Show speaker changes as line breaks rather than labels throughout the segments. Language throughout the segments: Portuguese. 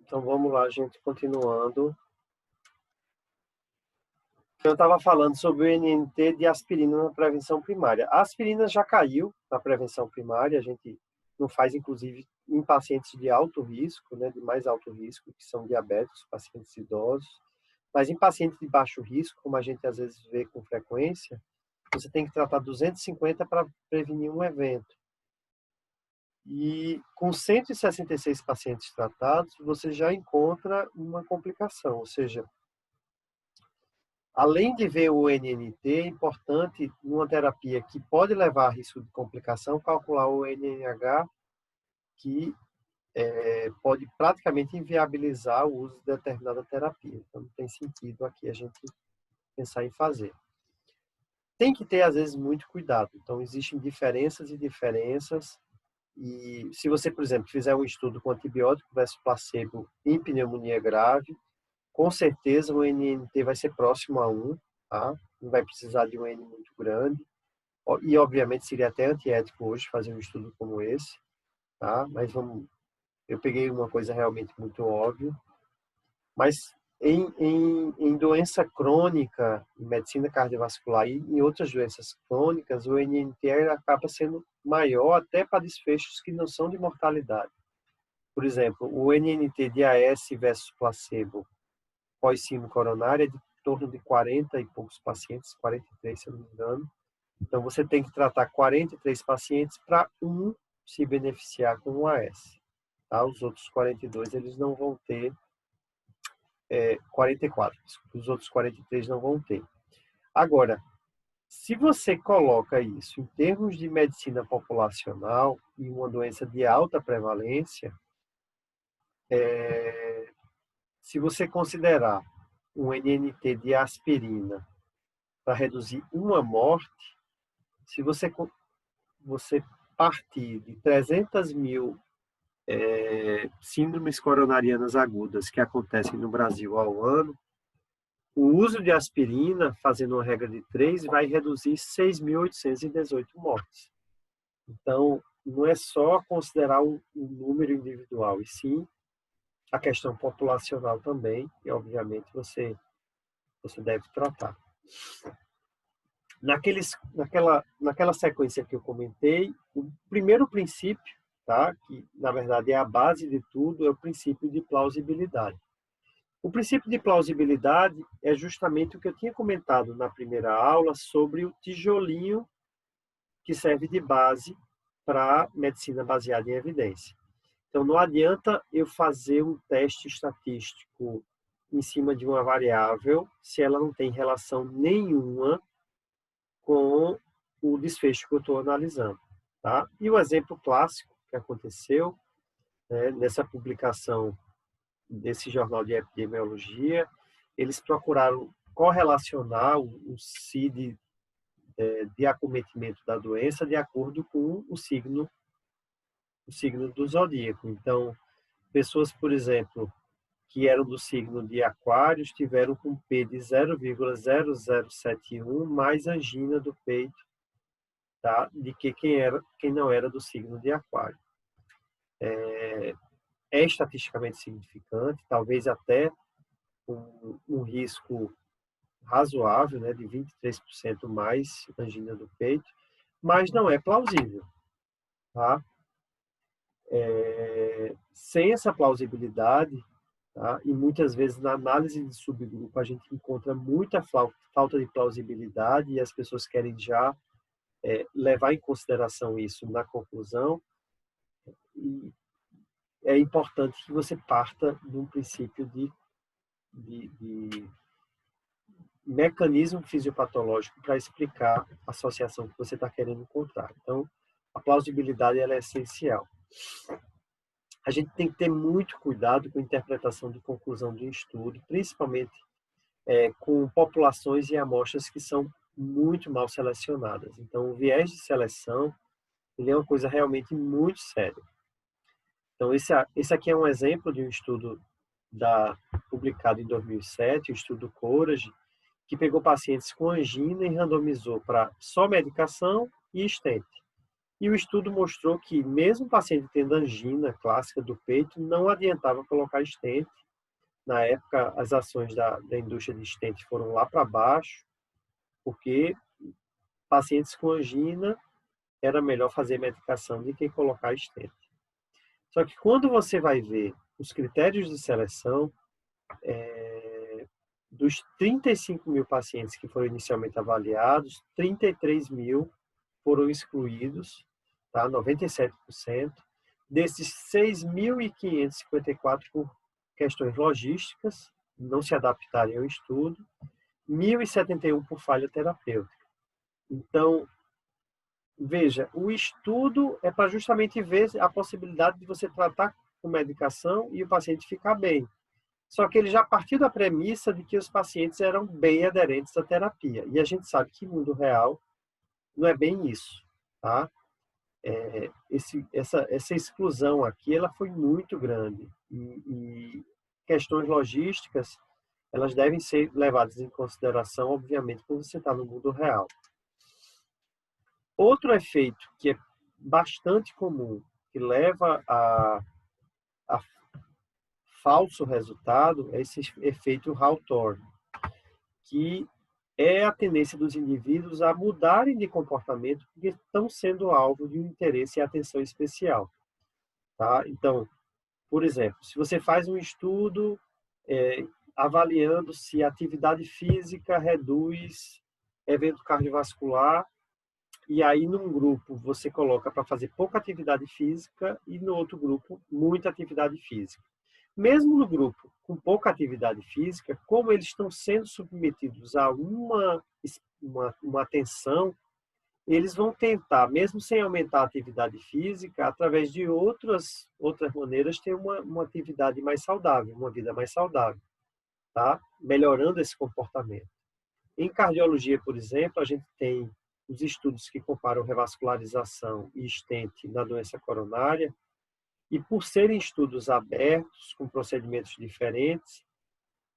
Então vamos lá, gente, continuando. Eu estava falando sobre o NNT de aspirina na prevenção primária. A aspirina já caiu na prevenção primária, a gente não faz, inclusive, em pacientes de alto risco, né, de mais alto risco, que são diabéticos, pacientes idosos. Mas em pacientes de baixo risco, como a gente às vezes vê com frequência, você tem que tratar 250 para prevenir um evento. E com 166 pacientes tratados, você já encontra uma complicação, ou seja, além de ver o NNT, é importante, numa terapia que pode levar a risco de complicação, calcular o NNH, que pode praticamente inviabilizar o uso de determinada terapia. Então, não tem sentido aqui a gente pensar em fazer. Tem que ter, às vezes, muito cuidado. Então, existem diferenças e diferenças. E se você, por exemplo, fizer um estudo com antibiótico versus placebo em pneumonia grave, com certeza o NNT vai ser próximo a 1, tá? Não vai precisar de um N muito grande. E, obviamente, seria até antiético hoje fazer um estudo como esse, tá? Mas eu peguei uma coisa realmente muito óbvia. Mas em doença crônica, em medicina cardiovascular e em outras doenças crônicas, o NNT acaba sendo maior até para desfechos que não são de mortalidade. Por exemplo, o NNT de AS versus placebo pós-síndrome coronária é de torno de 40 e poucos pacientes, 43, se eu não me engano. Então, você tem que tratar 43 pacientes para um se beneficiar com o AS. Tá? Os outros 42, eles não vão ter 44, os outros 43 não vão ter. Agora, se você coloca isso em termos de medicina populacional e uma doença de alta prevalência, se você considerar um NNT de aspirina para reduzir uma morte, se você partir de 300 mil síndromes coronarianas agudas que acontecem no Brasil ao ano, o uso de aspirina, fazendo uma regra de 3, vai reduzir 6.818 mortes. Então, não é só considerar o número individual, e sim a questão populacional também, e obviamente você deve tratar. Naquela sequência que eu comentei, o primeiro princípio, tá, que na verdade é a base de tudo, é o princípio de plausibilidade. O princípio de plausibilidade é justamente o que eu tinha comentado na primeira aula sobre o tijolinho que serve de base para medicina baseada em evidência. Então, não adianta eu fazer um teste estatístico em cima de uma variável se ela não tem relação nenhuma com o desfecho que eu estou analisando. Tá? E o exemplo clássico que aconteceu nessa publicação desse jornal de epidemiologia, eles procuraram correlacionar o CID de acometimento da doença de acordo com o signo do zodíaco. Então, pessoas, por exemplo, que eram do signo de Aquários tiveram com P de 0,0071 mais angina do peito, tá? De que quem não era do signo de Aquário. É estatisticamente significante, talvez até um risco razoável, né, de 23% mais angina do peito, mas não é plausível, tá? Sem essa plausibilidade, tá? E muitas vezes na análise de subgrupo a gente encontra muita falta de plausibilidade e as pessoas querem já levar em consideração isso na conclusão. E é importante que você parta de um princípio de mecanismo fisiopatológico para explicar a associação que você está querendo encontrar. Então, a plausibilidade ela é essencial. A gente tem que ter muito cuidado com a interpretação de conclusão de um estudo, principalmente com populações e amostras que são muito mal selecionadas. Então, o viés de seleção ele é uma coisa realmente muito séria. Então, esse aqui é um exemplo de um estudo publicado em 2007, o estudo Courage, que pegou pacientes com angina e randomizou para só medicação e stent. E o estudo mostrou que, mesmo o paciente tendo angina clássica do peito, não adiantava colocar stent. Na época, as ações da indústria de stent foram lá para baixo, porque pacientes com angina era melhor fazer medicação do que colocar stent. Só que quando você vai ver os critérios de seleção, dos 35 mil pacientes que foram inicialmente avaliados, 33 mil foram excluídos, tá? 97%. Desses 6.554 por questões logísticas, não se adaptarem ao estudo, 1.071 por falha terapêutica. Então, veja, o estudo é para justamente ver a possibilidade de você tratar com medicação e o paciente ficar bem. Só que ele já partiu da premissa de que os pacientes eram bem aderentes à terapia. E a gente sabe que no mundo real não é bem isso, tá? Essa exclusão aqui, ela foi muito grande. E questões logísticas, elas devem ser levadas em consideração, obviamente, quando você está no mundo real. Outro efeito que é bastante comum, que leva a falso resultado, é esse efeito Hawthorne, que é a tendência dos indivíduos a mudarem de comportamento porque estão sendo alvo de um interesse e atenção especial. Tá? Então, por exemplo, se você faz um estudo avaliando se a atividade física reduz evento cardiovascular, e aí num grupo você coloca para fazer pouca atividade física e no outro grupo muita atividade física. Mesmo no grupo com pouca atividade física, como eles estão sendo submetidos a uma atenção, eles vão tentar, mesmo sem aumentar a atividade física, através de outras maneiras, ter uma atividade mais saudável, uma vida mais saudável, tá? Melhorando esse comportamento. Em cardiologia, por exemplo, a gente tem os estudos que comparam revascularização e stent na doença coronária, e por serem estudos abertos, com procedimentos diferentes,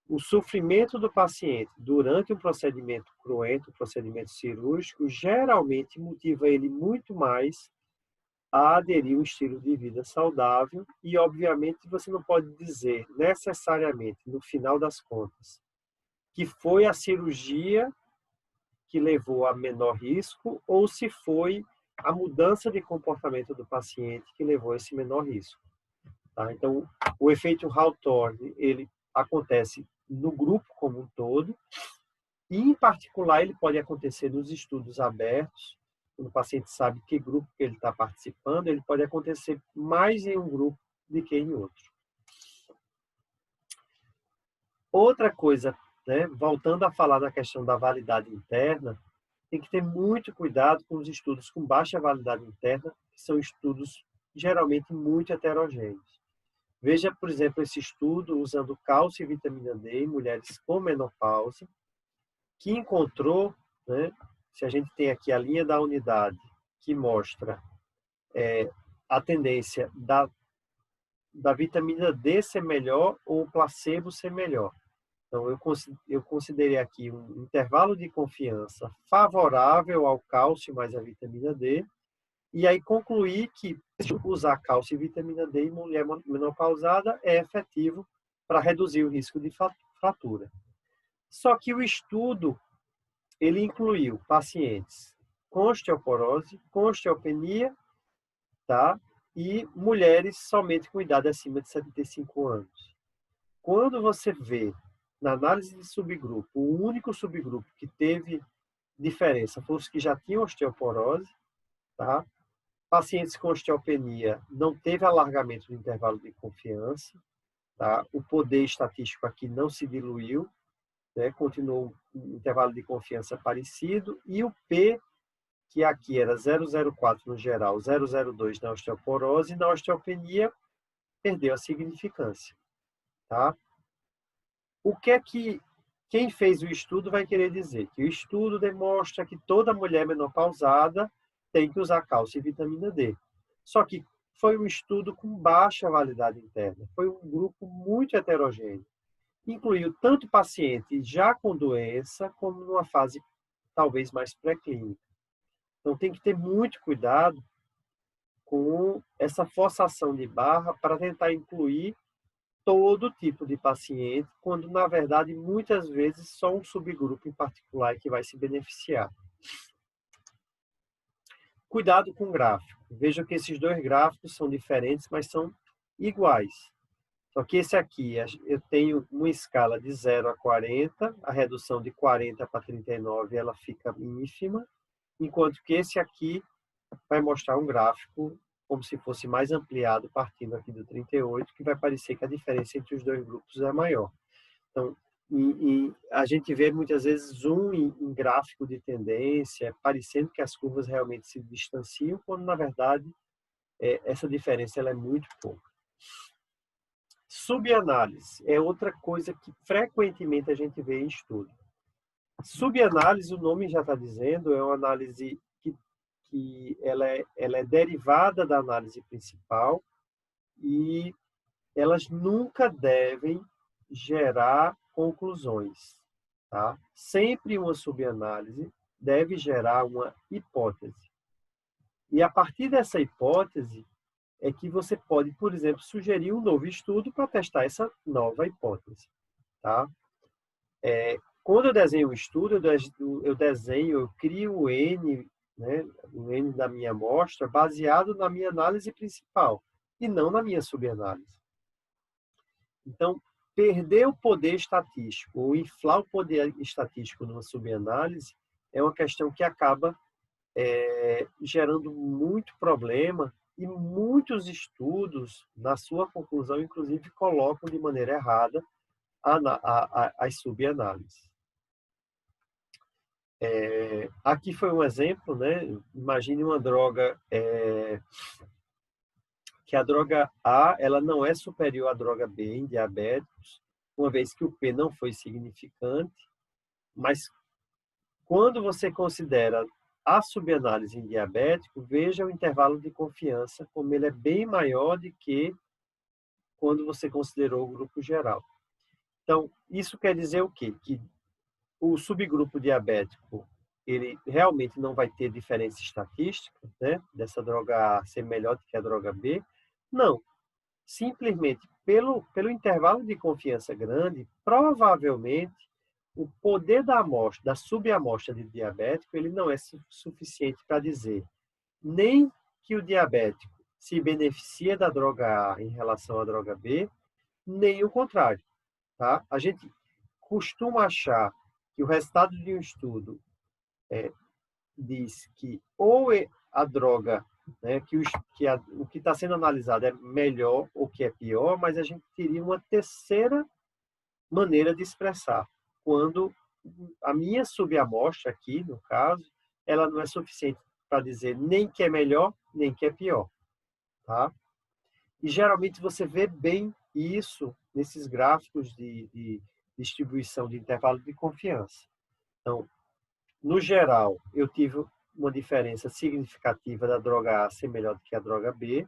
o sofrimento do paciente durante um procedimento cruento, um procedimento cirúrgico, geralmente motiva ele muito mais a aderir a um estilo de vida saudável e, obviamente, você não pode dizer necessariamente, no final das contas, que foi a cirurgia que levou a menor risco ou se foi a mudança de comportamento do paciente que levou a esse menor risco. Tá? Então, o efeito Hawthorne, ele acontece no grupo como um todo, e, em particular, ele pode acontecer nos estudos abertos, quando o paciente sabe que grupo que ele está participando, ele pode acontecer mais em um grupo do que em outro. Outra coisa, né, voltando a falar da questão da validade interna, tem que ter muito cuidado com os estudos com baixa validade interna, que são estudos geralmente muito heterogêneos. Veja, por exemplo, esse estudo usando cálcio e vitamina D em mulheres com menopausa, que encontrou, né, se a gente tem aqui a linha da unidade, que mostra a tendência da vitamina D ser melhor ou o placebo ser melhor. Então, eu considerei aqui um intervalo de confiança favorável ao cálcio mais a vitamina D, e aí concluí que usar cálcio e vitamina D em mulher menopausada é efetivo para reduzir o risco de fratura. Só que o estudo, ele incluiu pacientes com osteoporose, com osteopenia, tá? E mulheres somente com idade acima de 75 anos. Quando você vê, na análise de subgrupo, o único subgrupo que teve diferença foram os que já tinham osteoporose, tá? Pacientes com osteopenia não teve alargamento do intervalo de confiança, tá? O poder estatístico aqui não se diluiu, né? Continuou um intervalo de confiança parecido, e o P, que aqui era 0,04 no geral, 0,02 na osteoporose, e na osteopenia perdeu a significância, tá? O que é que quem fez o estudo vai querer dizer? Que o estudo demonstra que toda mulher menopausada tem que usar cálcio e vitamina D. Só que foi um estudo com baixa validade interna. Foi um grupo muito heterogêneo. Incluiu tanto paciente já com doença, como numa fase talvez mais pré-clínica. Então tem que ter muito cuidado com essa forçação de barra para tentar incluir todo tipo de paciente, quando, na verdade, muitas vezes só um subgrupo em particular é que vai se beneficiar. Cuidado com o gráfico. Veja que esses dois gráficos são diferentes, mas são iguais. Só que esse aqui, eu tenho uma escala de 0 a 40, a redução de 40 para 39 ela fica ínfima, enquanto que esse aqui vai mostrar um gráfico como se fosse mais ampliado, partindo aqui do 38, que vai parecer que a diferença entre os dois grupos é maior. Então, a gente vê muitas vezes zoom em gráfico de tendência, parecendo que as curvas realmente se distanciam, quando na verdade essa diferença ela é muito pouca. Subanálise é outra coisa que frequentemente a gente vê em estudo. Subanálise, o nome já está dizendo, é uma análise que ela é derivada da análise principal e elas nunca devem gerar conclusões, tá? Sempre uma subanálise deve gerar uma hipótese. E a partir dessa hipótese é que você pode, por exemplo, sugerir um novo estudo para testar essa nova hipótese, tá? Quando eu desenho um estudo, eu crio o N, né, o N da minha amostra baseado na minha análise principal e não na minha subanálise. Então, perder o poder estatístico ou inflar o poder estatístico numa subanálise é uma questão que acaba gerando muito problema e muitos estudos, na sua conclusão, inclusive, colocam de maneira errada as subanálises. Aqui foi um exemplo, né? Imagine uma droga que a droga A ela não é superior à droga B em diabéticos, uma vez que o P não foi significante, mas quando você considera a subanálise em diabético, veja o intervalo de confiança, como ele é bem maior do que quando você considerou o grupo geral. Então, isso quer dizer o quê? Que o subgrupo diabético, ele realmente não vai ter diferença estatística, né? Dessa droga A ser melhor do que a droga B. Não. Simplesmente pelo intervalo de confiança grande, provavelmente o poder da amostra, da subamostra de diabético, ele não é suficiente para dizer nem que o diabético se beneficia da droga A em relação à droga B, nem o contrário, tá? A gente costuma achar que o resultado de um estudo diz que ou a droga, né, o que está sendo analisado é melhor ou que é pior, mas a gente teria uma terceira maneira de expressar, quando a minha subamostra aqui, no caso, ela não é suficiente para dizer nem que é melhor, nem que é pior, tá? E geralmente você vê bem isso nesses gráficos de distribuição de intervalo de confiança. Então, no geral, eu tive uma diferença significativa da droga A ser melhor do que a droga B.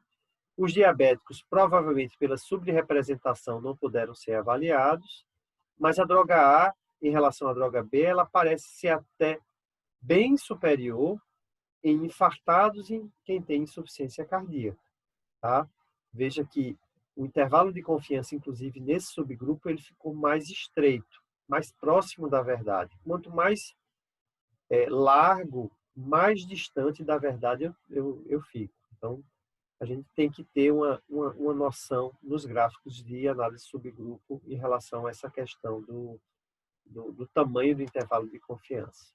Os diabéticos, provavelmente pela subrepresentação, não puderam ser avaliados, mas a droga A, em relação à droga B, ela parece ser até bem superior em infartados e em quem tem insuficiência cardíaca, tá? Veja que o intervalo de confiança, inclusive nesse subgrupo, ele ficou mais estreito, mais próximo da verdade. Quanto mais largo, mais distante da verdade eu fico. Então, a gente tem que ter uma noção nos gráficos de análise subgrupo em relação a essa questão do tamanho do intervalo de confiança.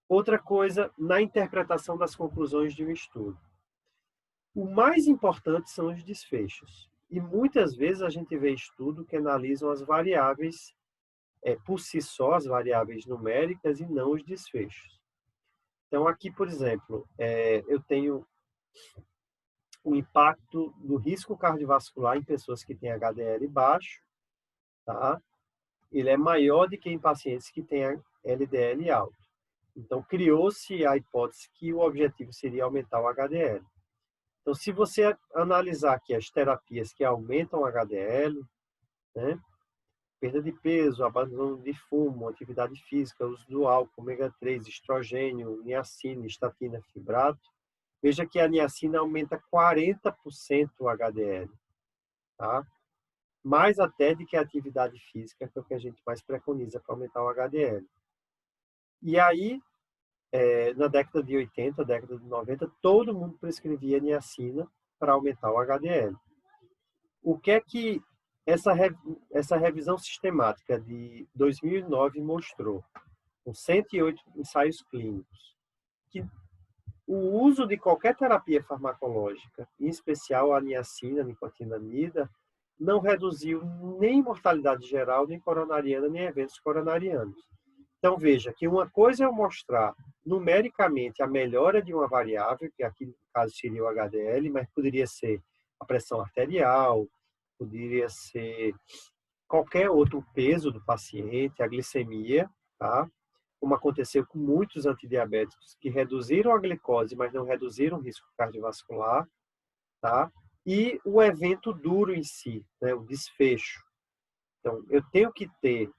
Outra coisa, na interpretação das conclusões de um estudo. O mais importante são os desfechos. E muitas vezes a gente vê estudo que analisam as variáveis por si só, as variáveis numéricas, e não os desfechos. Então, aqui, por exemplo, eu tenho o impacto do risco cardiovascular em pessoas que têm HDL baixo, tá? Ele é maior do que em pacientes que têm LDL alto. Então, criou-se a hipótese que o objetivo seria aumentar o HDL. Então, se você analisar aqui as terapias que aumentam o HDL, né? Perda de peso, abandono de fumo, atividade física, uso do álcool, ômega 3, estrogênio, niacina, estatina, fibrato, Veja que a niacina aumenta 40% o HDL, tá? Mais até do que a atividade física, que é o que a gente mais preconiza para aumentar o HDL. E aí, na década de 80, década de 90, todo mundo prescrevia niacina para aumentar o HDL. O que é que essa revisão sistemática de 2009 mostrou? Com 108 ensaios clínicos, que o uso de qualquer terapia farmacológica, em especial a niacina, a nicotinamida, não reduziu nem mortalidade geral, nem coronariana, nem eventos coronarianos. Então, veja que uma coisa é eu mostrar numericamente a melhora de uma variável, que aqui no caso seria o HDL, mas poderia ser a pressão arterial, poderia ser qualquer outro peso do paciente, a glicemia, tá? Como aconteceu com muitos antidiabéticos que reduziram a glicose, mas não reduziram o risco cardiovascular, tá? E o evento duro em si, né? O desfecho. Então, eu tenho que ter,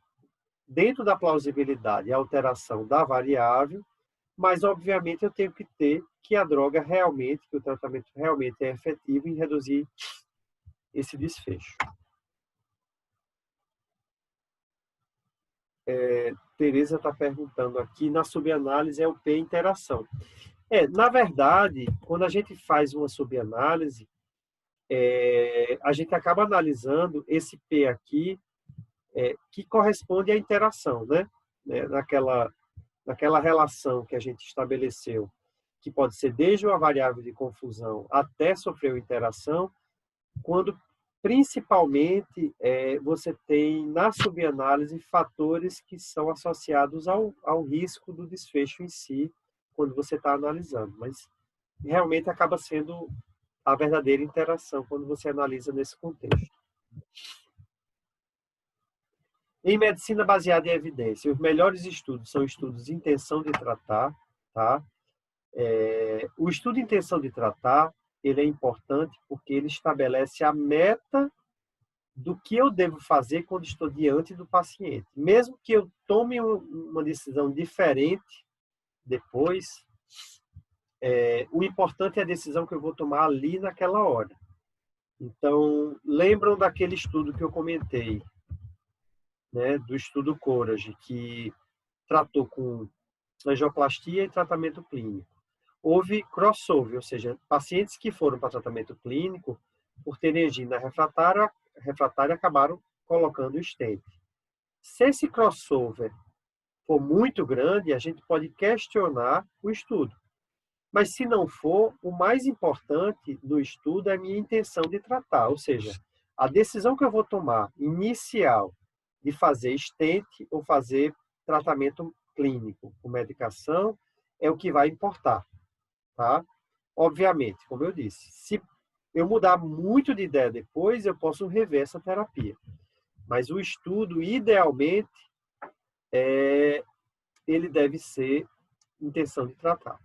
dentro da plausibilidade, a alteração da variável, mas, obviamente, eu tenho que ter que a droga realmente, que o tratamento realmente é efetivo em reduzir esse desfecho. Tereza está perguntando aqui, na subanálise é o P interação. Na verdade, quando a gente faz uma subanálise, a gente acaba analisando esse P aqui, que corresponde à interação, né? Naquela relação que a gente estabeleceu, que pode ser desde uma variável de confusão até sofrer uma interação, quando principalmente você tem na subanálise fatores que são associados ao risco do desfecho em si, quando você está analisando, mas realmente acaba sendo a verdadeira interação quando você analisa nesse contexto. Em medicina baseada em evidência, os melhores estudos são estudos de intenção de tratar, tá? O estudo de intenção de tratar, ele é importante porque ele estabelece a meta do que eu devo fazer quando estou diante do paciente. Mesmo que eu tome uma decisão diferente depois, o importante é a decisão que eu vou tomar ali naquela hora. Então, lembram daquele estudo que eu comentei, né, do estudo Courage, que tratou com angioplastia e tratamento clínico. Houve crossover, ou seja, pacientes que foram para tratamento clínico, por terem angina refratária acabaram colocando o stent. Se esse crossover for muito grande, a gente pode questionar o estudo. Mas se não for, o mais importante do estudo é a minha intenção de tratar, ou seja, a decisão que eu vou tomar inicial de fazer stent ou fazer tratamento clínico com medicação é o que vai importar, tá? Obviamente, como eu disse, se eu mudar muito de ideia depois, eu posso rever essa terapia. Mas o estudo, idealmente, ele deve ser intenção de tratar.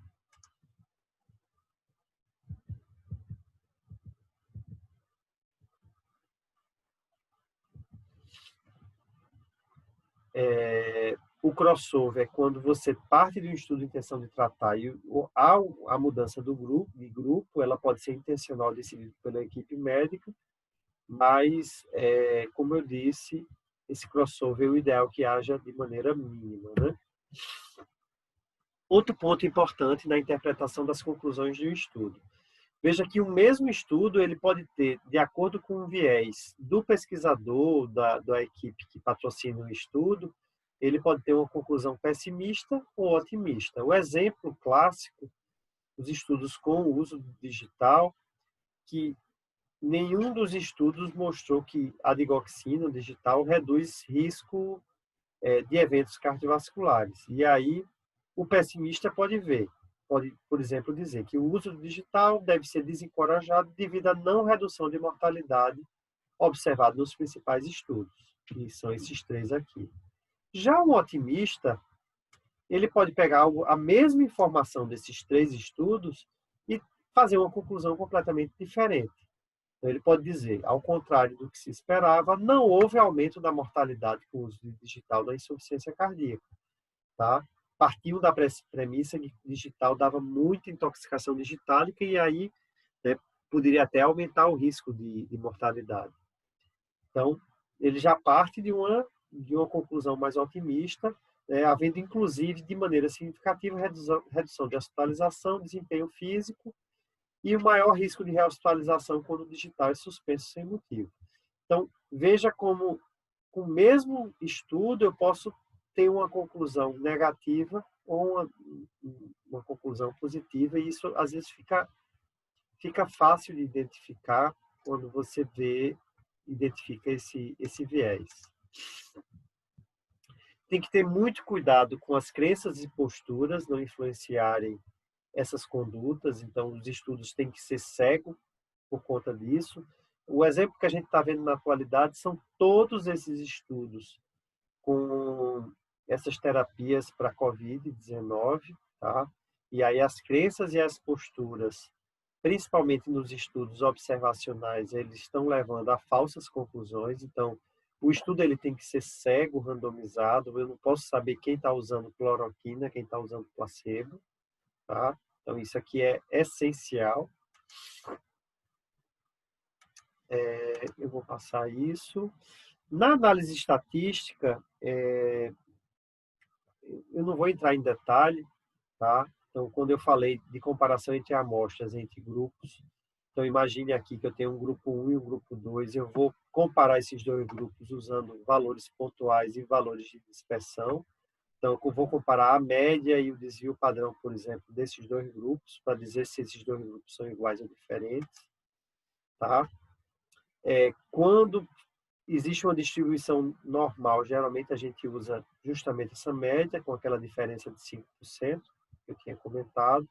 O crossover é quando você parte de um estudo de intenção de tratar e a mudança de grupo, ela pode ser intencional, decidida pela equipe médica, mas, como eu disse, esse crossover é o ideal que haja de maneira mínima, né? Outro ponto importante na interpretação das conclusões de um estudo. Veja que o mesmo estudo ele pode ter, de acordo com o viés do pesquisador, da equipe que patrocina o estudo, ele pode ter uma conclusão pessimista ou otimista. O exemplo clássico, os estudos com o uso do digital, que nenhum dos estudos mostrou que a digoxina digital reduz risco de eventos cardiovasculares. E aí, o pessimista pode, por exemplo, dizer que o uso do digital deve ser desencorajado devido à não redução de mortalidade observada nos principais estudos, que são esses 3 aqui. Já um otimista, ele pode pegar a mesma informação desses 3 estudos e fazer uma conclusão completamente diferente. Então, ele pode dizer, ao contrário do que se esperava, não houve aumento da mortalidade com o uso do digital na insuficiência cardíaca. Tá? partiam da premissa que digital dava muita intoxicação digitálica e aí, né, poderia até aumentar o risco de mortalidade. Então, ele já parte de uma conclusão mais otimista, havendo inclusive de maneira significativa redução de hospitalização, desempenho físico e o maior risco de rehospitalização quando o digital é suspenso sem motivo. Então, veja como, com o mesmo estudo, eu posso ter uma conclusão negativa ou uma conclusão positiva, e isso, às vezes, fica fácil de identificar quando você identifica esse viés. Tem que ter muito cuidado com as crenças e posturas não influenciarem essas condutas, então os estudos têm que ser cegos por conta disso. O exemplo que a gente está vendo na atualidade são todos esses estudos com essas terapias para COVID-19, tá? E aí as crenças e as posturas, principalmente nos estudos observacionais, eles estão levando a falsas conclusões. Então, o estudo ele tem que ser cego, randomizado. Eu não posso saber quem está usando cloroquina, quem está usando placebo, tá? Então, isso aqui é essencial. Eu vou passar isso. Na análise estatística, eu não vou entrar em detalhe, tá? Então, quando eu falei de comparação entre amostras, entre grupos, então imagine aqui que eu tenho um grupo 1 e um grupo 2, eu vou comparar esses dois grupos usando valores pontuais e valores de dispersão. Então, eu vou comparar a média e o desvio padrão, por exemplo, desses dois grupos, para dizer se esses dois grupos são iguais ou diferentes, tá? Quando existe uma distribuição normal, geralmente a gente usa justamente essa média, com aquela diferença de 5%, que eu tinha comentado,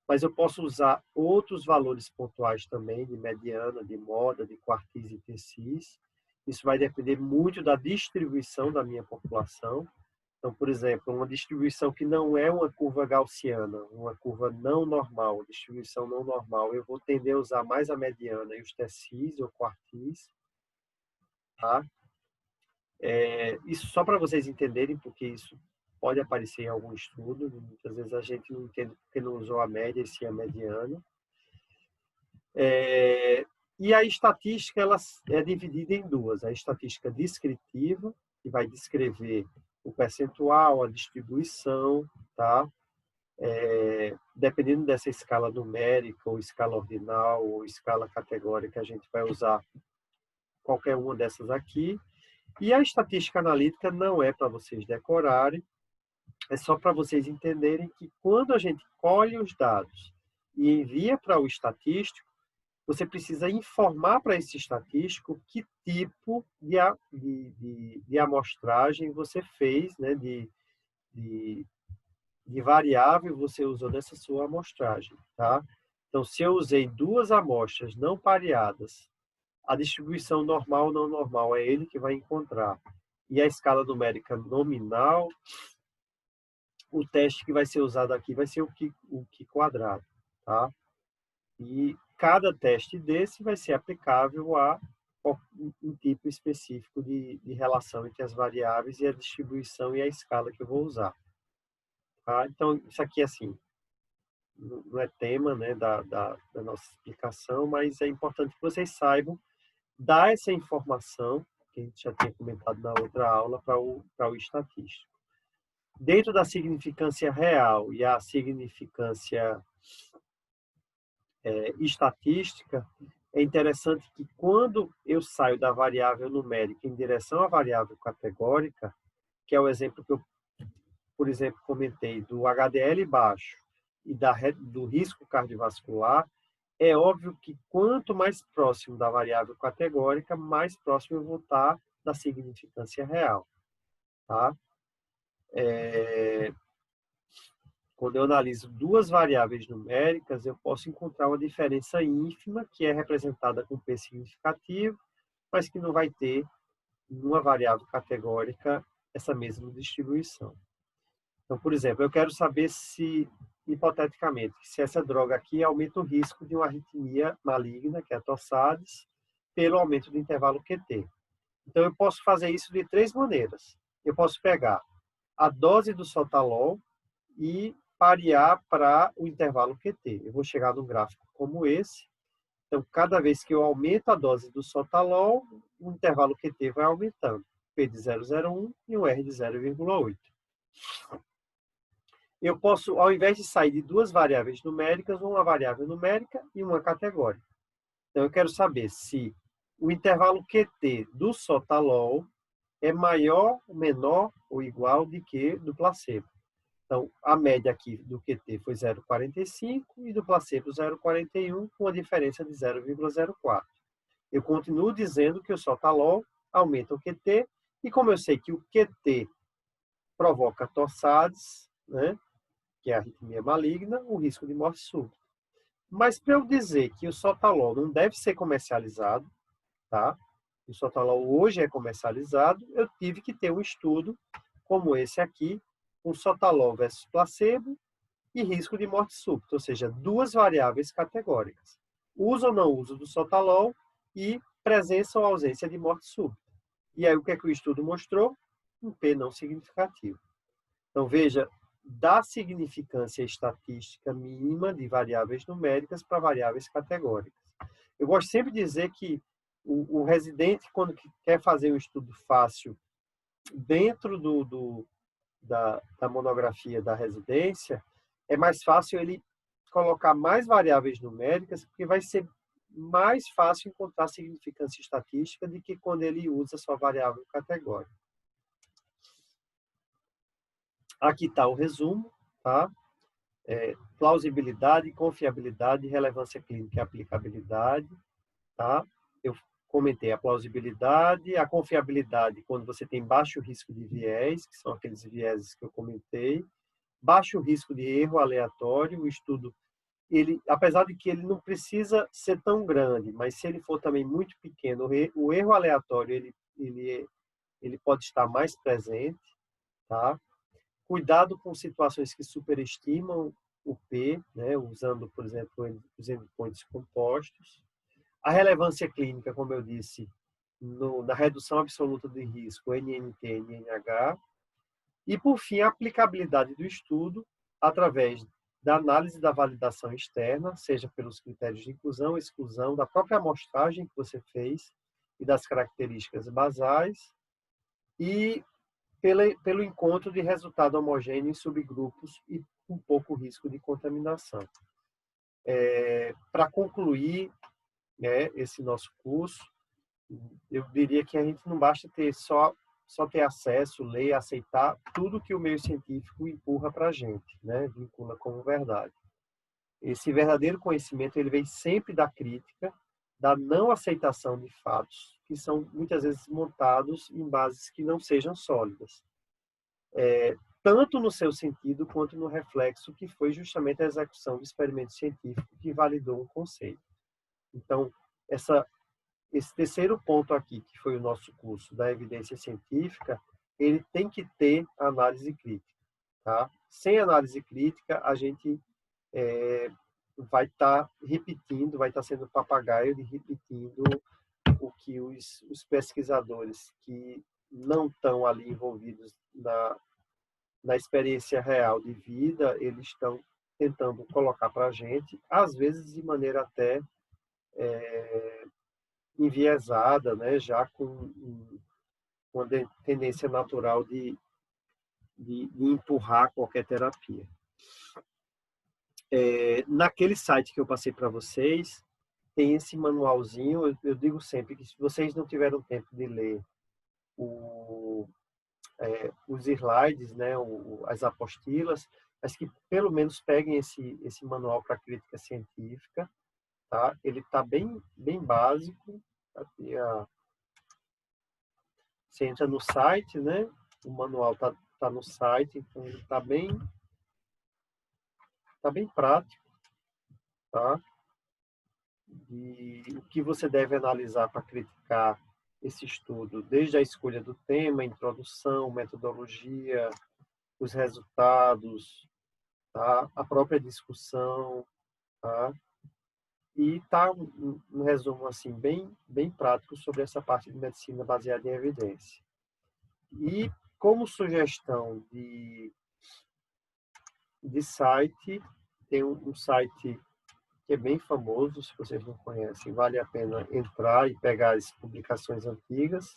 mas eu posso usar outros valores pontuais também, de mediana, de moda, de quartis e tercis. Isso vai depender muito da distribuição da minha população. Então, por exemplo, uma distribuição que não é uma curva gaussiana, uma curva não normal, distribuição não normal, eu vou tender a usar mais a mediana e os tercis ou quartis, tá? Isso só para vocês entenderem, porque isso pode aparecer em algum estudo. Muitas vezes a gente não entende porque não usou a média e sim a mediana. E a estatística ela é dividida em duas. A estatística descritiva, que vai descrever o percentual, a distribuição, tá? Dependendo dessa escala numérica, ou escala ordinal, ou escala categórica, a gente vai usar qualquer uma dessas aqui. E a estatística analítica não é para vocês decorarem, é só para vocês entenderem que quando a gente colhe os dados e envia para o estatístico, você precisa informar para esse estatístico que tipo de amostragem você fez, né, de variável você usou nessa sua amostragem, tá? Então, se eu usei duas amostras não pareadas, a distribuição normal ou não normal é ele que vai encontrar. E a escala numérica nominal, o teste que vai ser usado aqui vai ser o Q quadrado, tá? E cada teste desse vai ser aplicável a um tipo específico de relação entre as variáveis e a distribuição e a escala que eu vou usar. Tá? Então, isso aqui, assim, não é tema, né, da nossa explicação, mas é importante que vocês saibam dar essa informação, que a gente já tinha comentado na outra aula, para o estatístico. Dentro da significância real e a significância estatística, é interessante que quando eu saio da variável numérica em direção à variável categórica, que é o exemplo que eu, por exemplo, comentei, do HDL baixo e do risco cardiovascular, é óbvio que quanto mais próximo da variável categórica, mais próximo eu vou estar da significância real. Tá? Quando eu analiso duas variáveis numéricas, eu posso encontrar uma diferença ínfima, que é representada com P significativo, mas que não vai ter, numa variável categórica, essa mesma distribuição. Então, por exemplo, eu quero saber se, hipoteticamente, se essa droga aqui aumenta o risco de uma arritmia maligna, que é a torsades, pelo aumento do intervalo QT. Então, eu posso fazer isso de três maneiras. Eu posso pegar a dose do sotalol, e parear para o intervalo QT. Eu vou chegar num gráfico como esse. Então, cada vez que eu aumento a dose do sotalol, o intervalo QT vai aumentando. P de 0,01 e um R de 0,8. Eu posso, ao invés de sair de duas variáveis numéricas, uma variável numérica e uma categórica. Então, eu quero saber se o intervalo QT do sotalol é maior, menor ou igual de que do placebo. Então, a média aqui do QT foi 0,45 e do placebo 0,41, com a diferença de 0,04. Eu continuo dizendo que o sotalol aumenta o QT, e como eu sei que o QT provoca torsades, né, que é a arritmia maligna, o risco de morte súbita. Mas para eu dizer que o sotalol não deve ser comercializado, tá? O sotalol hoje é comercializado, eu tive que ter um estudo como esse aqui, com sotalol versus placebo e risco de morte súbita, ou seja, duas variáveis categóricas. Uso ou não uso do sotalol e presença ou ausência de morte súbita. E aí o que é que o estudo mostrou? Um P não significativo. Então veja, dá significância estatística mínima de variáveis numéricas para variáveis categóricas. Eu gosto sempre de dizer que o residente, quando quer fazer um estudo fácil dentro da monografia da residência, é mais fácil ele colocar mais variáveis numéricas, porque vai ser mais fácil encontrar significância estatística do que quando ele usa só variável categórica. Aqui está o resumo, tá? Plausibilidade, confiabilidade, relevância clínica e aplicabilidade, tá? Eu comentei a plausibilidade, a confiabilidade, quando você tem baixo risco de viés, que são aqueles vieses que eu comentei, baixo risco de erro aleatório, o estudo, ele, apesar de que ele não precisa ser tão grande, mas se ele for também muito pequeno, o erro aleatório, ele pode estar mais presente, tá? Cuidado com situações que superestimam o P, né, usando, por exemplo, os endpoints compostos. A relevância clínica, como eu disse, na redução absoluta de risco, NNT, NNH. E, por fim, a aplicabilidade do estudo através da análise da validação externa, seja pelos critérios de inclusão, exclusão, da própria amostragem que você fez e das características basais, e pelo encontro de resultado homogêneo em subgrupos e com pouco risco de contaminação. Para concluir, né, esse nosso curso, eu diria que a gente não basta ter só ter acesso, ler, aceitar tudo que o meio científico empurra para a gente, né, vincula como verdade. Esse verdadeiro conhecimento, ele vem sempre da crítica, da não aceitação de fatos, que são muitas vezes montados em bases que não sejam sólidas. Tanto no seu sentido quanto no reflexo, que foi justamente a execução do experimento científico que validou um conceito. Então, esse terceiro ponto aqui, que foi o nosso curso da evidência científica, ele tem que ter análise crítica. Tá? Sem análise crítica, a gente vai estar repetindo, vai estar sendo papagaio de repetindo o que os pesquisadores que não estão ali envolvidos na experiência real de vida, eles estão tentando colocar para a gente, às vezes de maneira até enviesada, né, já com uma tendência natural de empurrar qualquer terapia. Naquele site que eu passei para vocês, tem esse manualzinho. Eu digo sempre que se vocês não tiveram tempo de ler os slides, né, as apostilas, mas que pelo menos peguem esse manual para crítica científica, tá? Ele está bem básico. Aqui você entra no site, né? O manual tá no site, então ele está bem prático, tá? E o que você deve analisar para criticar esse estudo, desde a escolha do tema, introdução, metodologia, os resultados, tá? A própria discussão, tá? E tá um resumo assim bem prático sobre essa parte de medicina baseada em evidência. E como sugestão de site, tem um site que é bem famoso, se vocês não conhecem, vale a pena entrar e pegar as publicações antigas,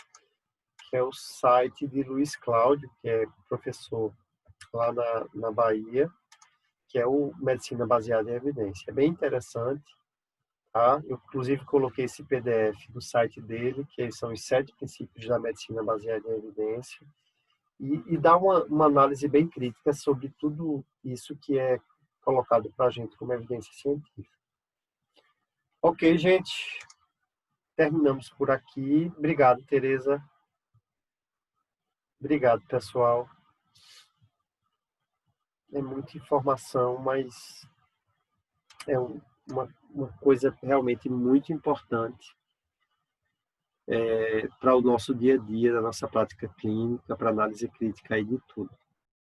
que é o site de Luiz Cláudio, que é professor lá na Bahia, que é o Medicina Baseada em Evidência. É bem interessante, tá? Eu, inclusive, coloquei esse PDF do site dele, que são os 7 princípios da medicina baseada em evidência, e dá uma análise bem crítica sobre tudo isso que é colocado para a gente como evidência científica. Ok, gente, terminamos por aqui. Obrigado, Tereza. Obrigado, pessoal. É muita informação, mas é uma coisa realmente muito importante para o nosso dia a dia, da nossa prática clínica, para análise crítica aí de tudo.